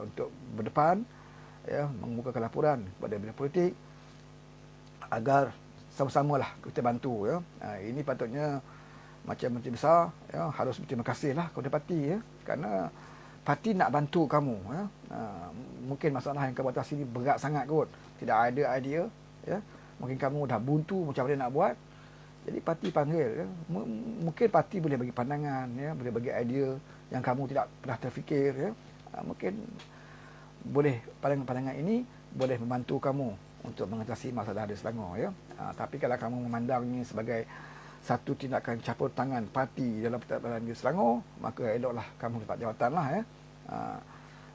untuk berdepan, ya, mengemukakan laporan kepada Biro Politik agar sama-samalah kita bantu, ya. Ini patutnya macam Menteri Besar, ya, harus berterima kasihlah kepada parti, ya, kerana parti nak bantu kamu, ya. Mungkin masalah yang kamu atasi ini berat sangat kot, tidak ada idea, ya. Mungkin kamu dah buntu macam mana nak buat. Jadi parti panggil, ya. Mungkin parti boleh bagi pandangan, ya, boleh bagi idea yang kamu tidak pernah terfikir, ya. Mungkin boleh pandangan-pandangan ini boleh membantu kamu untuk mengatasi masalah di Selangor, ya. Tapi kalau kamu memandangnya sebagai satu tindakan campur tangan parti dalam pentadbiran di Selangor, maka eloklah kamu dapat jawatanlah, ya.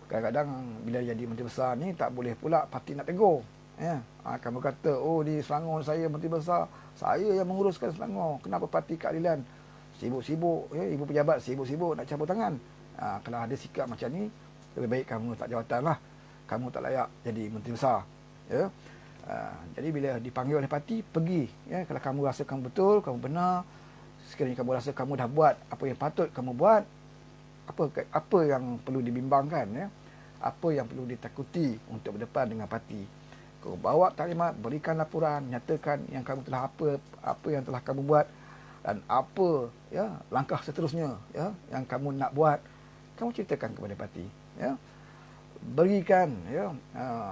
Kadang-kadang bila jadi Menteri Besar ni tak boleh pula parti nak tegur, ya. Kamu kata, oh di Selangor saya Menteri Besar, saya yang menguruskan Selangor, kenapa parti keadilan sibuk-sibuk, ya, ibu pejabat sibuk-sibuk nak campur tangan. Kalau ada sikap macam ni, lebih baik kamu tak jawatanlah, kamu tak layak jadi Menteri Besar, ya. Jadi bila dipanggil oleh parti, pergi, ya. Kalau kamu rasa kamu betul, kamu benar, sekiranya kamu rasa kamu dah buat apa yang patut kamu buat, apa yang perlu dibimbangkan, ya, apa yang perlu ditakuti untuk berdepan dengan parti. Kau bawa taklimat, berikan laporan, nyatakan yang kamu telah apa yang telah kamu buat dan apa, ya, langkah seterusnya, ya, yang kamu nak buat, kamu ceritakan kepada parti, ya. Berikan, ya,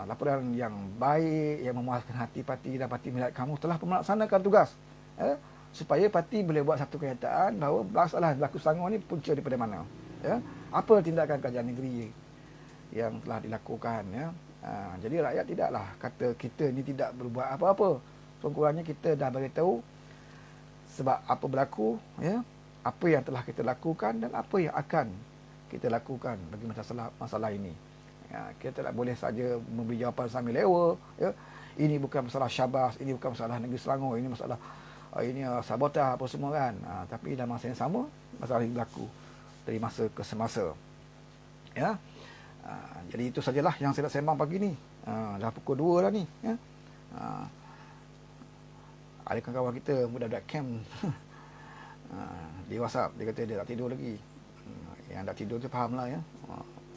laporan yang baik, yang memuaskan hati parti, dan parti melihat kamu telah melaksanakan tugas, ya, supaya parti boleh buat satu kenyataan bahawa masalah berlaku Selangor ni punca daripada mana, ya, apa tindakan kerajaan negeri yang telah dilakukan, ya. Jadi rakyat tidaklah kata kita ni tidak berbuat apa-apa. Kurang-kurangnya kita dah beritahu sebab apa berlaku, ya, apa yang telah kita lakukan dan apa yang akan kita lakukan bagi masalah ini. Ya, kita tak boleh saja memberi jawapan sambil lewa, ya. Ini bukan masalah Syabas, ini bukan masalah negeri Selangor, ini masalah ini sabotah apa semua, kan. Tapi dalam masa yang sama masalah ini berlaku dari masa ke semasa, ya. Jadi itu sajalah yang saya nak sembang pagi ni. Dah pukul 2 dah ni, ya. Ada kawan-kawan kita budak-budak camp di WhatsApp, dia kata dia tak tidur lagi. Yang tak tidur tu fahamlah, ya.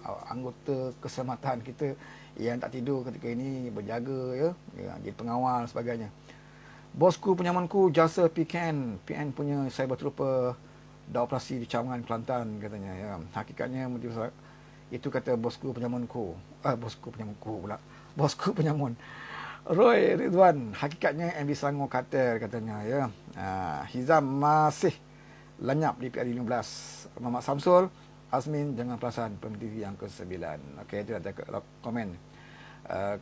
Anggota keselamatan kita yang tak tidur ketika ini berjaga, ya, jadi pengawal sebagainya. Bosku penyamanku jasa PN punya cyber trooper dah operasi di Cawangan, Kelantan, katanya, ya. Hakikatnya itu kata bosku penyamunku. Bosku penyamun Roy Ridwan, hakikatnya MB Selangor Cartel, katanya, ya. Hizam masih lenyap di PRD 15. Muhammad Samsul, Azmin jangan perasan pemilih yang ke-9. Okey, itu ada komen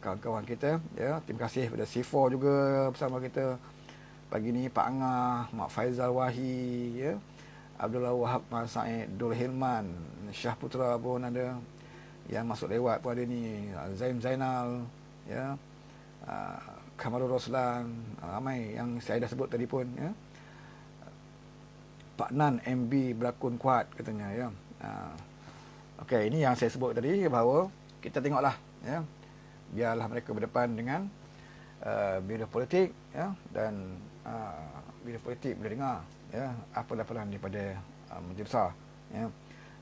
kawan-kawan kita, ya. Terima kasih kepada C4 juga bersama kita pagi ni, Pak Angah, Mak Faizal Wahi, ya. Abdullah Wahab, Mak Said, Dul Hilman, Syah Putra pun ada yang masuk lewat pun ada ni, Zainal, ya. Kamarul Roslan, ramai yang saya dah sebut tadi pun, ya. Pak Nan MB berlakon kuat, katanya, ya. Okey, ini yang saya sebut tadi bahawa kita tengoklah, ya, biarlah mereka berdepan dengan biro politik, ya, dan biro politik boleh dengar, ya, apa laporan daripada Menteri Besar, ya,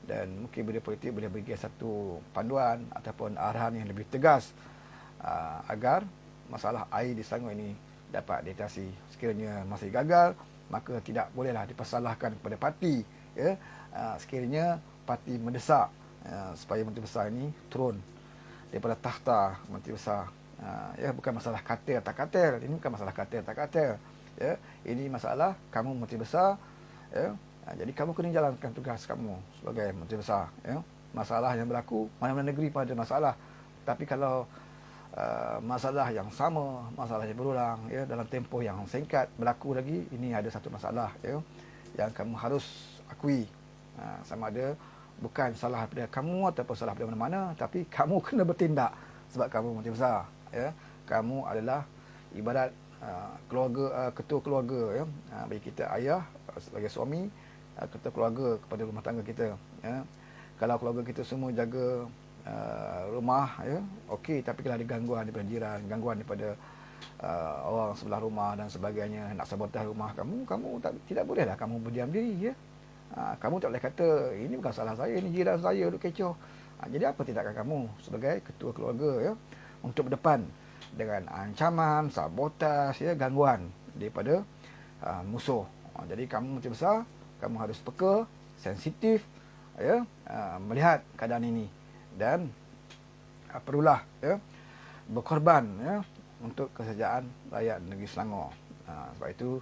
dan mungkin biro politik boleh bagi satu panduan ataupun arahan yang lebih tegas agar masalah air di Selangor ini dapat diatasi. Sekiranya masih gagal, maka tidak bolehlah dipersalahkan kepada parti, ya. Sekiranya parti mendesak supaya Menteri Besar ini turun daripada takhta Menteri Besar. Ya, bukan masalah katil tak katil, ini bukan masalah katil tak katil, ya, ini masalah kamu Menteri Besar, ya. Jadi kamu kena jalankan tugas kamu sebagai Menteri Besar, ya. Masalah yang berlaku, mana-mana negeri pada masalah, tapi kalau masalah yang sama, masalah yang berulang, ya, dalam tempoh yang singkat berlaku lagi, ini ada satu masalah, ya, yang kamu harus akui. Sama ada bukan salah daripada kamu ataupun salah daripada mana-mana, tapi kamu kena bertindak sebab kamu Menteri Besar, ya. Kamu adalah ibarat keluarga, ketua keluarga, ya. Bagi kita ayah sebagai suami, ketua keluarga kepada rumah tangga kita, ya. Kalau keluarga kita semua jaga rumah, ya, okey, tapi kalau ada gangguan daripada jiran, gangguan daripada orang sebelah rumah dan sebagainya, nak sabotaj rumah kamu tidak bolehlah kamu berdiam diri, ya. Kamu tak boleh kata ini bukan salah saya, ini jiran saya duk kecoh. Jadi apa tindakan kamu sebagai ketua keluarga, ya, untuk berdepan dengan ancaman, sabotaj, ya, gangguan daripada musuh. Jadi kamu Menteri Besar, kamu harus peka, sensitif, ya, melihat keadaan ini dan perlulah, ya, berkorban, ya, untuk kesejahteraan rakyat negeri Selangor. Sebab itu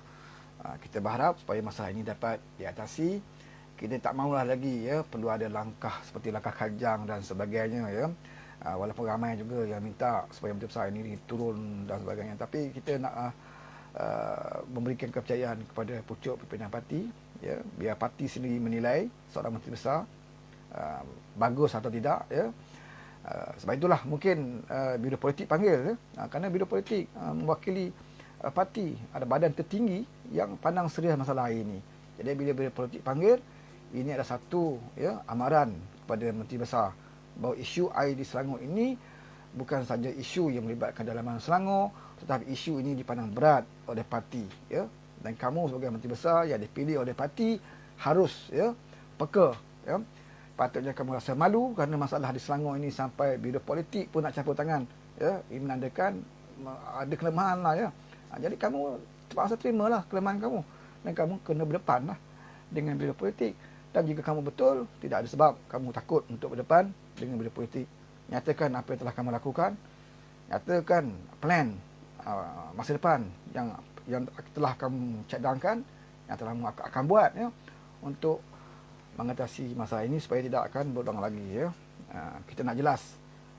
kita berharap supaya masalah ini dapat diatasi. Kita tak maulah lagi, ya, perlu ada langkah seperti langkah kajang dan sebagainya, ya. Walaupun ramai juga yang minta supaya Menteri Besar ini turun dan sebagainya, tapi kita nak memberikan kepercayaan kepada pucuk pimpinan parti, ya, biar parti sendiri menilai seorang Menteri Besar bagus atau tidak, ya. Sebab itulah mungkin biro politik panggil, ya, kerana biro politik mewakili parti, ada badan tertinggi yang pandang serius masalah air ini. Jadi bila biro politik panggil, ini adalah satu, ya, amaran kepada Menteri Besar bahawa isu air di Selangor ini bukan saja isu yang melibatkan dalaman Selangor, tetapi isu ini dipandang berat oleh parti, ya. Dan kamu sebagai Menteri Besar yang dipilih oleh parti harus, ya, peka, ya. Patutnya kamu rasa malu kerana masalah di Selangor ini sampai biro politik pun nak campur tangan, ya. Ini menandakan ada kelemahan lah, ya. Jadi kamu terpaksa terimalah kelemahan kamu dan kamu kena berdepan lah dengan biro politik. Dan jika kamu betul tidak ada sebab kamu takut untuk berdepan dengan biro politik, nyatakan apa yang telah kamu lakukan, nyatakan plan masa depan yang telah kamu cadangkan, yang telah kamu akan buat, ya, untuk mengatasi masalah ini supaya tidak akan berulang lagi, ya. Kita nak jelas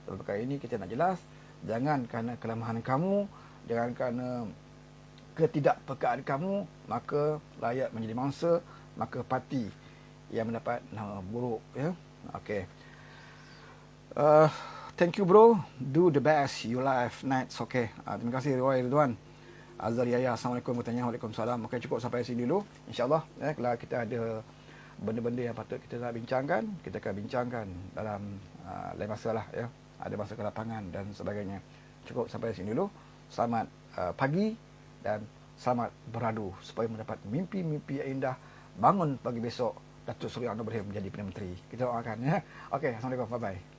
dalam perkara ini, kita nak jelas. Jangan kerana kelemahan kamu, jangan kerana ketidakpekaan kamu, maka rakyat menjadi mangsa, maka parti yang mendapat nama buruk, ya. Okay. Thank you bro. Do the best. You life nights. Okay. Terima kasih Roy Ridwan. Azhar Yaya. Assalamualaikum warahmatullahi wabarakatuh. Waalaikumsalam. Okay, cukup sampai sini dulu. InsyaAllah, ya, kalau kita ada benda-benda yang patut kita nak bincangkan, kita akan bincangkan dalam lain masa lah, ya. Ada masa ke lapangan dan sebagainya. Cukup sampai sini dulu. Selamat pagi dan selamat beradu supaya mendapat mimpi-mimpi yang indah. Bangun pagi besok Datuk Seri Anwar Ibrahim menjadi Perdana Menteri. Kita doakan, ya. Okey, assalamualaikum, bye bye.